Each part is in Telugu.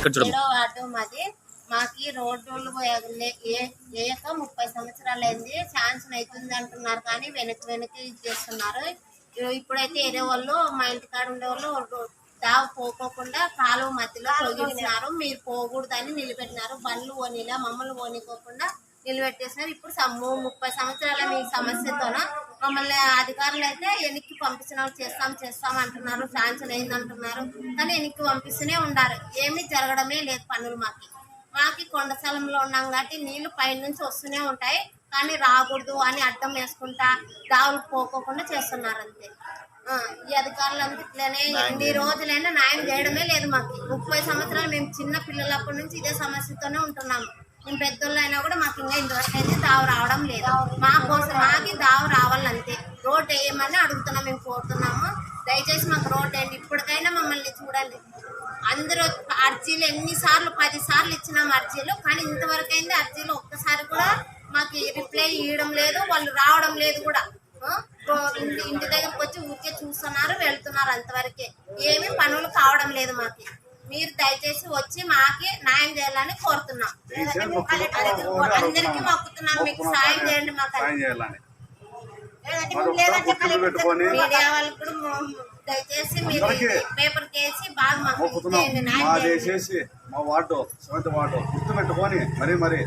వార్డు మాది. మాకి రోడ్లు వేయక 30 సంవత్సరాలైంది. శాంక్షన్ అవుతుంది అంటున్నారు కానీ వెనక్కి చేస్తున్నారు. ఇప్పుడైతే ఏరే వాళ్ళు మా ఇంటికాడ ఉండే వాళ్ళు దావు పోకోకుండా కాలువ మధ్యలో తొలగించినారు. మీరు పోకూడదని నిలబెట్టినారు. బండ్లు పోనీలా, మమ్మల్ని పోనీకోకుండా నిలబెట్టేసినారు. ఇప్పుడు 30 సంవత్సరాల మీ సమస్యతోన మమ్మల్ని అధికారులు అయితే వెనక్కి పంపిస్తున్నారు. చేస్తాం అంటున్నారు. శాంక్షన్ అయింది అంటున్నారు కానీ వెనక్కి పంపిస్తూనే ఉన్నారు. ఏమీ జరగడమే లేదు పనులు. మాకి కొండ స్థలంలో ఉన్నాం కాబట్టి నీళ్లు పైన నుంచి వస్తూనే ఉంటాయి కానీ రాకూడదు అని అడ్డం వేసుకుంటా దావులు పోకోకుండా చేస్తున్నారు అంతే. ఈ అధికారులంతా ఇట్లనే ఎన్ని రోజులైనా న్యాయం చేయడమే లేదు మాకు. 30 సంవత్సరాలు మేము చిన్న పిల్లలప్పటి నుంచి ఇదే సమస్యతోనే ఉంటున్నాము. మేము పెద్దోళ్ళు అయినా కూడా మాకు ఇంకా ఇంతవరకు అయితే దావు రావడం లేదు. మా కోసం మాకి దావు రావాలంతే. రోడ్ వేయమని అడుగుతున్నాం, మేము కోరుతున్నాము. దయచేసి మాకు రోడ్ వేయండి. ఇప్పటికైనా మమ్మల్ని చూడండి. అందరూ అర్జీలు ఎన్నిసార్లు 10 సార్లు ఇచ్చినాం అర్జీలు కానీ ఇంతవరకు అయింది అర్జీలు ఒక్కసారి కూడా మాకు రిప్లై ఇవ్వడం లేదు. వాళ్ళు రావడం లేదు కూడా. ఇంటి దగ్గరకు వచ్చి ఊరికే చూస్తున్నారు, వెళ్తున్నారు, అంతవరకే. ఏమీ పనులు కావడం లేదు మాకు. మీరు దయచేసి వచ్చి మాకి న్యాయం చేయాలని కోరుతున్నాం. అందరికీ మొక్కుతున్నాం, మీకు సాయం చేయండి. మాకు మీడియా వాళ్ళు కూడా దయచేసి మీరు పేపర్ కేసి బాగా మాకు మా వార్డు సొంత వార్డు గుర్తుపెట్టుకొని మరీ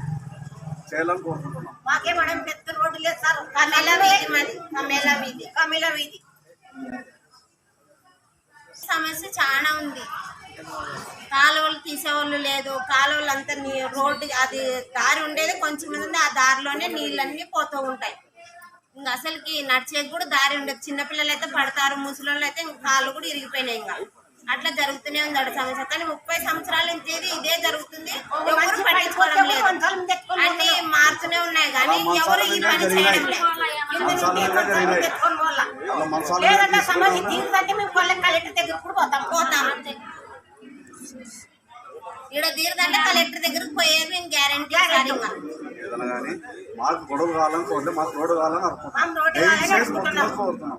చేయాలని కోరుకుంటున్నాం. మాకేమడం పెద్ద రోడ్డు లేదు సార్. కమేలా వీధి సమస్య చాలా ఉంది. కాలువలు తీసేవాళ్ళు లేదు. కాలువలు అంతా రోడ్డు అది దారి ఉండేది కొంచెం ఉంది. ఆ దారిలోనే నీళ్ళన్నీ పోతూ ఉంటాయి. ఇంకా అసలుకి నడిచేది కూడా దారి ఉండదు. చిన్నపిల్లలు అయితే పడతారు, ముసలి అయితే కాళ్ళు కూడా ఇరిగిపోయినాయి. ఇంకా అట్లా జరుగుతూనే ఉంది అక్కడ సమస్య. కానీ 30 సంవత్సరాల నుంచి ఇదే జరుగుతుంది. ఎవరు పట్టించుకోవడం లేదు. అన్ని మారుతూనే ఉన్నాయి కానీ ఎవరు ఈ పని చేయడం లేదు. సమస్య తీరుదంటే మేము కలెక్టర్ దగ్గర కూడా పోతాం అంతే. ఇక్కడ తీరుదంటే కలెక్టర్ దగ్గరకు పోయేది మేము గ్యారంటీ. మాకు గొడవ కావాలని కోరుతున్నాం. మాకు రోడ్డు కావాలని అనుకుంటున్నాం.